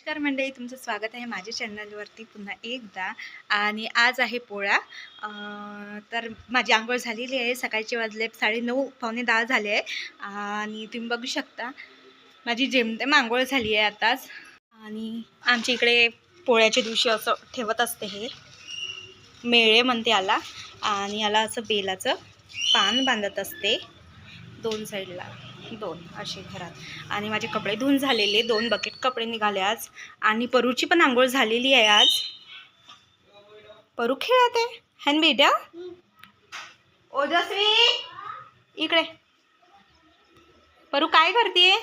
नमस्कार मंडळी, तुमचं स्वागत आहे माझ्या चॅनलवरती पुन्हा एकदा. आणि आज आहे पोळा. तर माझी आंघोळ झालेली आहे. सकाळचे वाजले 9:30 पावणे 10 झाले आहे. आणि तुम्ही बघू शकता माझी जेमतेम आंघोळ झाली आहे आताच. आणि आमच्या इकडे पोळ्याच्या दिवशी असं ठेवत असते, हे मेळे म्हणते याला. आणि याला असं बेलाचं पान बांधत असते दोन साईडला, दोन असे घरात. आणि माझे कपडे धुवून झालेले, 2 बकेट कपडे निघाले आज. आणि परूची पण आंघोळ झालेली आहे आज. परू खेळत आहे हॅन बेटा. ओजस्वी इकडे. परू काय करते?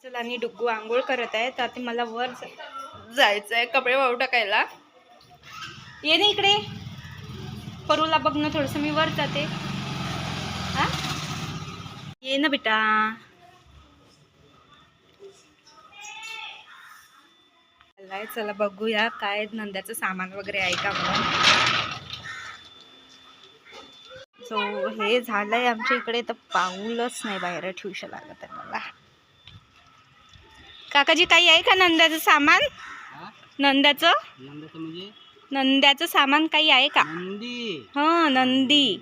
चला, आणि डुग्गू आंघोळ करत आहे. तर आता मला वर जायचं आहे कपडे वाळू टाकायला. ये ना इकडे. परूला बघ ना थोडंसं, मी वर जाते. हा, ये ना बेटा. चला बघूया काय नंद्याचं सामान वगैरे आहे का म्हणून. सो हे झालंय आमच्या इकडे, तर पाऊलच नाही बाहेर ठेवू लागत आहे मला. काकाजी काही आहे का नंद्याचं सामान? नंद्याचं नंद्याचं सामान काही आहे का? हा, नंदी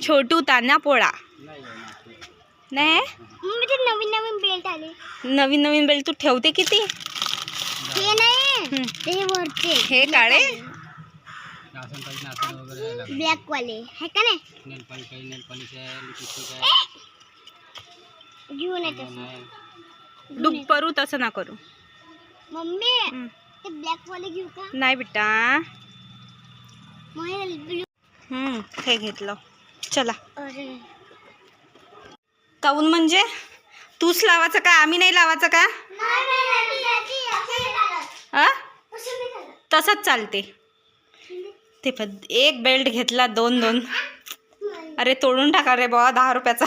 छोटू ताना पोळा नाही. नवीन नवीन बेल्ट आले. नवीन नवीन बेल्ट तू ठेवते किती? हे नाही, ते वरचे हे काळे ब्लॅक वाले है का नाही? घेऊन येते. डुग परू तसं ना करू. मम्मी ते ब्लॅक वाले घेऊ का? नाही बेटा. ब्लू. हे घेतलं. चला. अरे काऊन म्हणजे तूच लावायचं का, आम्ही नाही लावायचं का? तसंच चालते. ते पण एक बेल्ट घेतला, 2 अरे तोडून टाका रे बाबा, 10 रुपयाचा.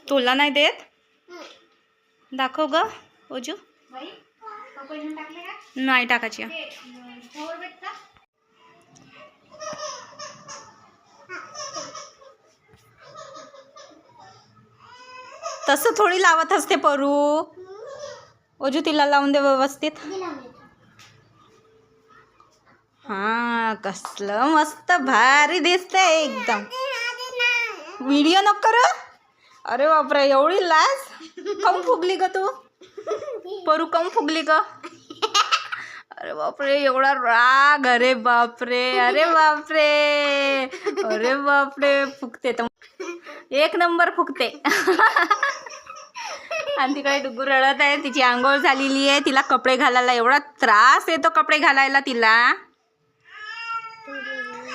तुला नाही देत? दाखव ग ओजू. नाही टाकायची. तसं थोडी लावत असते परू. ओजू तिला लावून दे व्यवस्थित. हा, कसलं मस्त भारी दिसतंय एकदम. व्हिडिओ नको करू. अरे बापरे, एवढी लाज कम फुगली ग तू? परू कम फुगली ग? अरे बापरे, एवढा राग. अरे बापरे, अरे बापरे, अरे बापरे. फुगते तर 1 नंबर फुगते. आणि तिकडे डुग्गू रडत आहे. तिची आंघोळ झालेली आहे. तिला कपडे घालायला एवढा त्रास येतो कपडे घालायला तिला.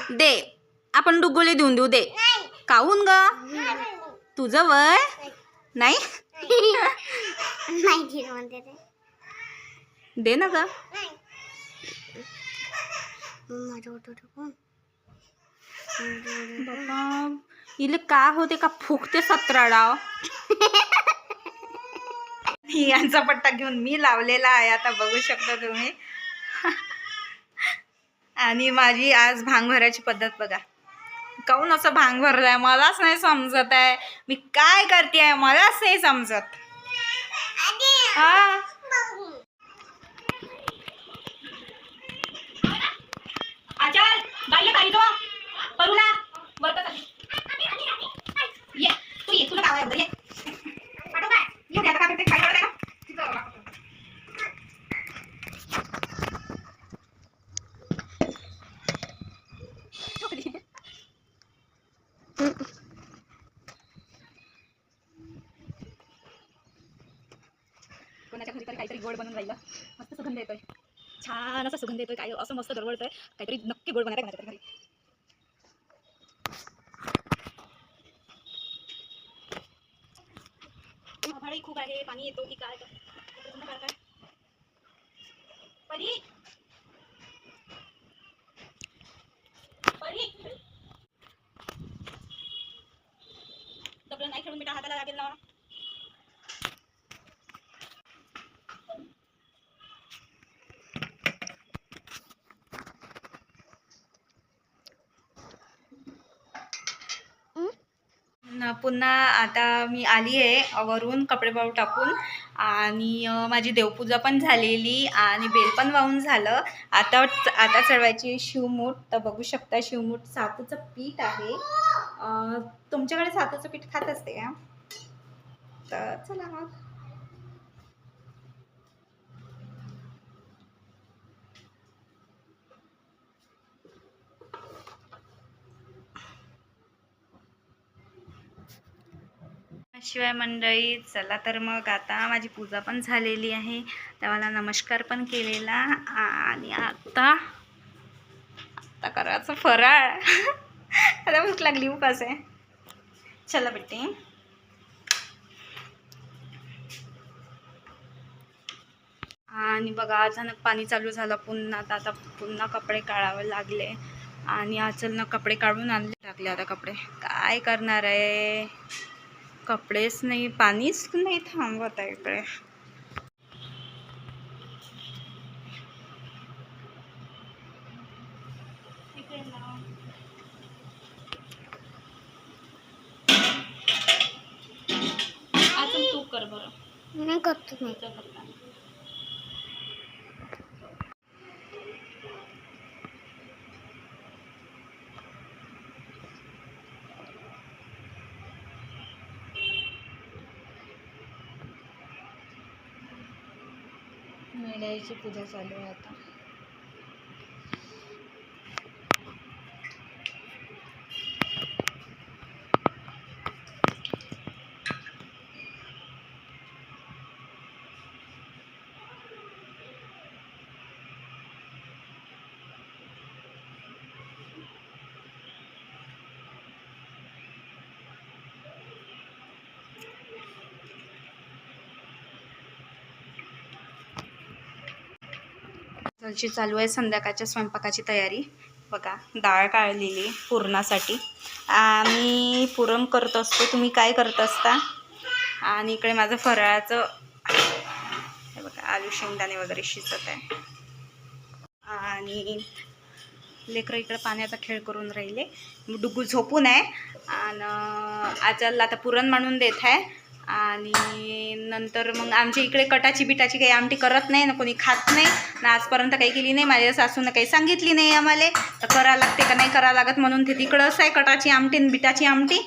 दे, आपण डुग्गूला देऊन देऊ. दे. काहून ग? तुझं वय नाही. दे ना ग. बाबा, इले का होते का फुकते 17 डाव. यांचा पट्टा घेऊन मी लावलेला आहे, आता बघू शकता तुम्ही. आणि माझी आज भांग भरायची पद्धत बघा. काहून असं भांग भरलाय मलाच नाही समजत आहे. मी काय करते आहे मलाच नाही समजत. हा, आचल बाई खाली तो परूला बरं ये. तू ये, तुला काय ये पाठव काय येऊ द्या. आता काय करते, काय करते ना. कोणाच्या घरी तरी काहीतरी गोड बनवून राहिलं. मस्त सुगंध येतोय, छान असा सुगंध येतोय. काय असं मस्त दरवळतोय. काहीतरी नक्की गोड बनायचं कोणाच्या तरी घरी. आभाळही खूप आहे, पाणी येतो की काय काय. परी परी दबलं नाही खेळून बेटा, हाताला लागेल ना. पुन्हा आता मी आली आहे वरून कपडे वाळू टाकून आणि माझी देवपूजा पण झालेली आणि बेल पण वाहून झालं. आता चढवायची शिवमूठ. तर बघू शकता शिवमूठ सातूचं पीठ आहे. तुमच्याकडे सातूचं पीठ खात असते का? तर चला मग. शिवाय मंडळी, चला तर मग आता माझी पूजा पण झालेली आहे. देवाला नमस्कार पण केलेला आणि आता करायचं फराळ. आता भूक लागली, उपास आहे. चला बेटे. आणि बघा अचानक पाणी चालू झालं पुन्हा. आता पुन्हा कपडे काढावे लागले आणि अचानक कपडे काढून आणले टाकले. आता कपडे काय करणार आहे, कपडेच नाही, पाणीच नाही थांबवत आहे इकडे. आता तू कर बरं. नाही करतो मी. मेल्याची पूजा चालू आहे आता. चालू आहे संध्याकाळच्या स्वयंपाकाची तयारी. बघा डाळ काढलेली पुरणासाठी. आम्ही पुरण करत असतो, तुम्ही काय करत असता? आणि इकडे माझं फराळाचं हे बघा आलू शेंगदाणे वगैरे शिजत आहे. आणि लेकरं इकडे पाण्याचा खेळ करून राहिले. डुगू झोपून आहे आणि आजला आता पुरण मांडून देत आहे. आणि नंतर मग आमच्या इकडे कटाची बिटाची काही आमटी करत नाही ना, कोणी खात नाही ना, आजपर्यंत काही केली नाही. माझ्या सासूनं काही सांगितली नाही आम्हाला तर करावं लागते का नाही करावं लागत म्हणून. ते तिकडंच आहे कटाची आमटी आणि बिटाची आमटी.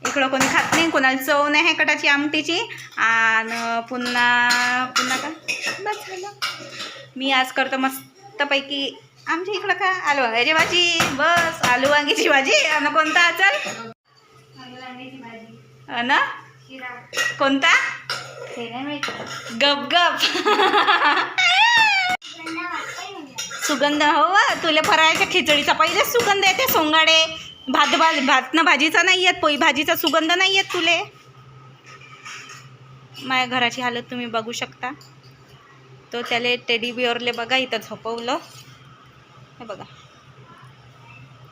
इकडं कोणी खात नाही, कोणाला चव नाही आहे कटाची आमटीची. आणि पुन्हा का बस झालं. मी आज करतो मस्तपैकी आमच्या इकडं का आलू वांग्याची भाजी. बस आलू वांग्याची भाजी. आणि कोणता आचार ना, कोणता गप गप सुगंध. हो तुला फराळाच्या खिचडीचा पहिलेच सुगंध येते. सोंगाडे भात ना भाजीचा नाही येत, पोळी भाजीचा सुगंध नाही येत तुले. माझ्या घराची हालत तुम्ही बघू शकता. तो त्याला टेडी बिअरले बघा इथं झोपवलं. हे बघा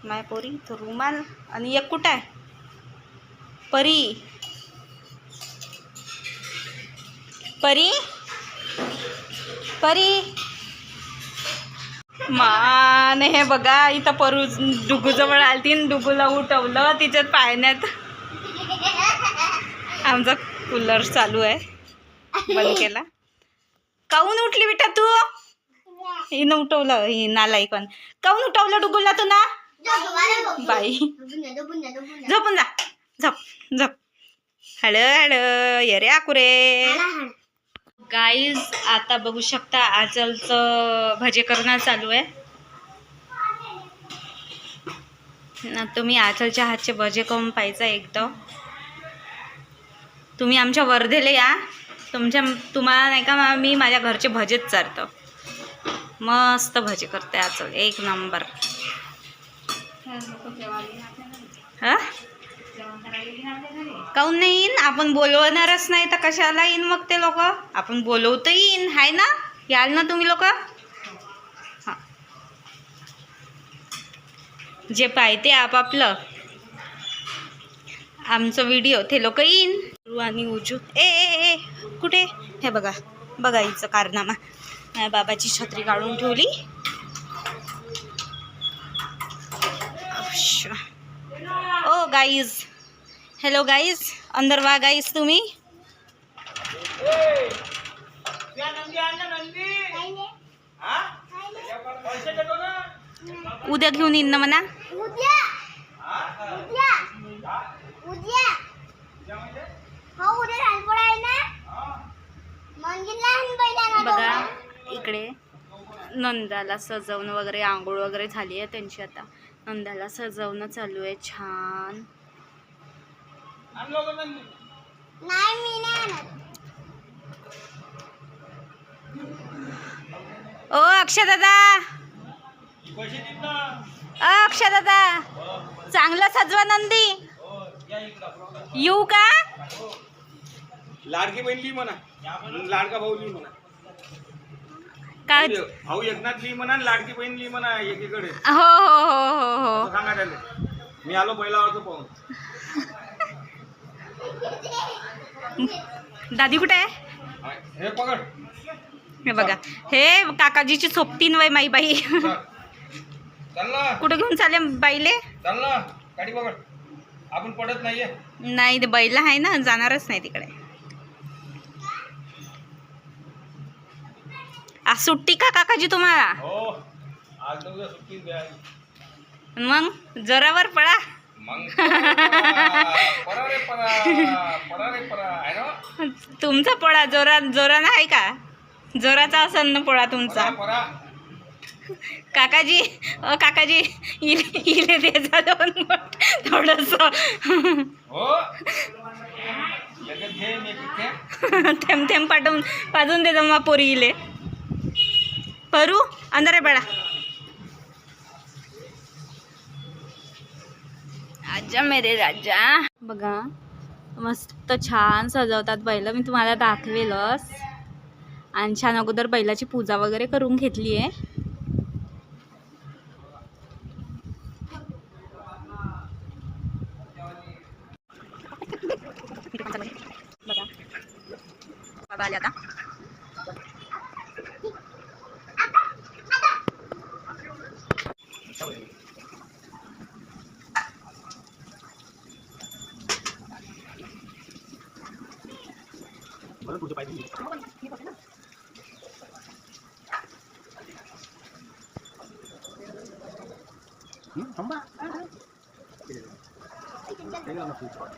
माझ्या पोरी तो रुमाल. आणि एक कुठं आहे परी. परी परी मान. हे बघा इथं परू डुगूजवळ आलती आणि डुगूला उठवलं तिच्यात पाळण्यात. आमचा कूलर चालू आहे, बंद केला. काहून उठली बेटा तू? हिनं उठवलं, ही नालाई पण. काहून उठवलं डुगूला तू ना बाई? झोपून जा, झोप झोप. हळ हळ ये रे आकुरे. गाईज आता बघू शकता आजलचं भजे करणं चालू आहे. तुम्ही आजलच्या हातचे भजे करून पाहिजे एकदा. तुम्ही आमच्या वर्धेला या. तुम्हाला नाही का मी माझ्या घरचे भजेच चारतो. मस्त भजे करते आजल, एक नंबर. हा काहून नाही येईन? आपण बोलवणारच नाही तर कशाला येईन मग ते लोक? आपण बोलवतं येईन, हाय ना? याल ना तुम्ही लोक? हां जे पाहते आपापलं आमचं व्हिडिओ ते लोक येईन. आणि उजू ए ए ए कुठे? हे बघा बघा हिचं कारनामा. माझ्या बाबाची छत्री काढून ठेवली. ओ गाईज हॅलो गाईज, अंदर वा गाईज तुम्ही. उद्या घेऊन येईन ना म्हणा. उद्या उद्या उद्या हो उद्या लहानपण आहे ना म्हणजे लहान बघा इकडे नंदाला सजवणं वगैरे, आंघोळ वगैरे झाली आहे त्यांची. आता नंदाला सजवणं चालू आहे छान. नाही मी नाही आणत. ओ अक्षय दादा, अक्षय दादा, चांगलं सजवा नंदी. येऊ का? लाडकी बहीण ली म्हणा, लाडका भाऊ ली म्हणा, काय? भाऊ एकनाथ ली म्हणा, लाडकी बहीण ली म्हणा एकीकडे. हो हो हो हो हो. सांगा त्याला मी आलो पहिला वाजता पाहून. दादी कुठे आहे? हे पकड. हे बघा, हे काकाजीची सोबतीन वय माई बाई. चल ना, कुठे घेऊन चालले बाईले? चल ना, गाडी पकड. आपण पडत नाहीये. नाही, ते बैला आहे ना, जाणारच नाही तिकडे. आज सुट्टी का काकाजी तुम्हाला? हो, आज उद्या सुट्टी द्या. मग जोरावर पडा. मग परा रे परा, परा रे परा आहे ना. तुमचा पोळा जोरानं आहे का? जोराचा असेल ना पोळा तुमचा. परा काकाजी, काकाजी, इले द्यायचा दोन थोडस. हो, लगेच घे मी किथे. थेंब थेंब पाजून देतो मग पोरी इले. परू अंदर आहे बडा. आजा मेरे राजा. बघा मस्त छान सजवतात बैल. मी तुम्हाला दाखवेलच. आणि छान अगोदर बैलाची पूजा वगैरे करून घेतली आहे. बघा बाबा आले आता.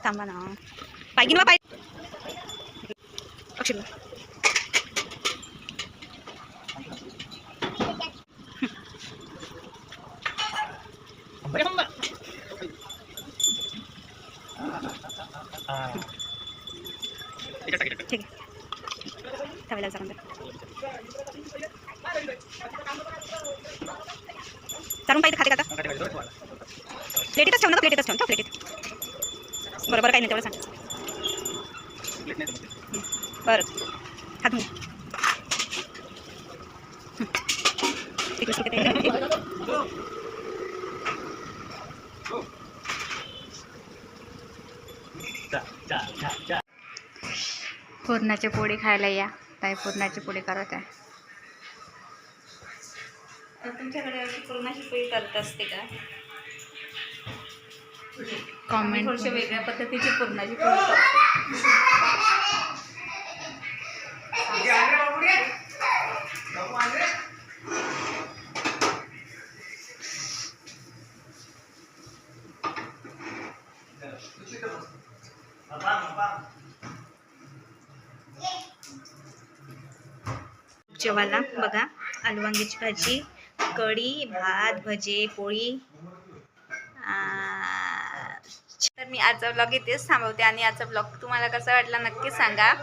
थांबा ना, पाय घेऊन पाय. अक्षय ठीक आहे, ठेवायला जा नंतर. चालून पाहिजे खाते का आता? प्लेटीतच ठेव ना, प्लेटीतच ठेव, प्लेटीत. बरोबर काही नाही तेवढं सांग. बरं हात धुवून. पुरणाचे पोळी खायला या. ताई पुरणाची पोळी करत आहे. तुमच्याकडे अशी पुरणाची पोळी करत असते का? कॉमेंट. थोडीशी वेगळ्या पद्धतीची पुरणाची पोळी करते. जेवायला बघा, आलू वांग्याची भाजी, कढी, भात, भजे, पोळी. तर मी आजचा ब्लॉग इथेच थांबवते. आणि आजचा ब्लॉग तुम्हाला कसा वाटला नक्की सांगा.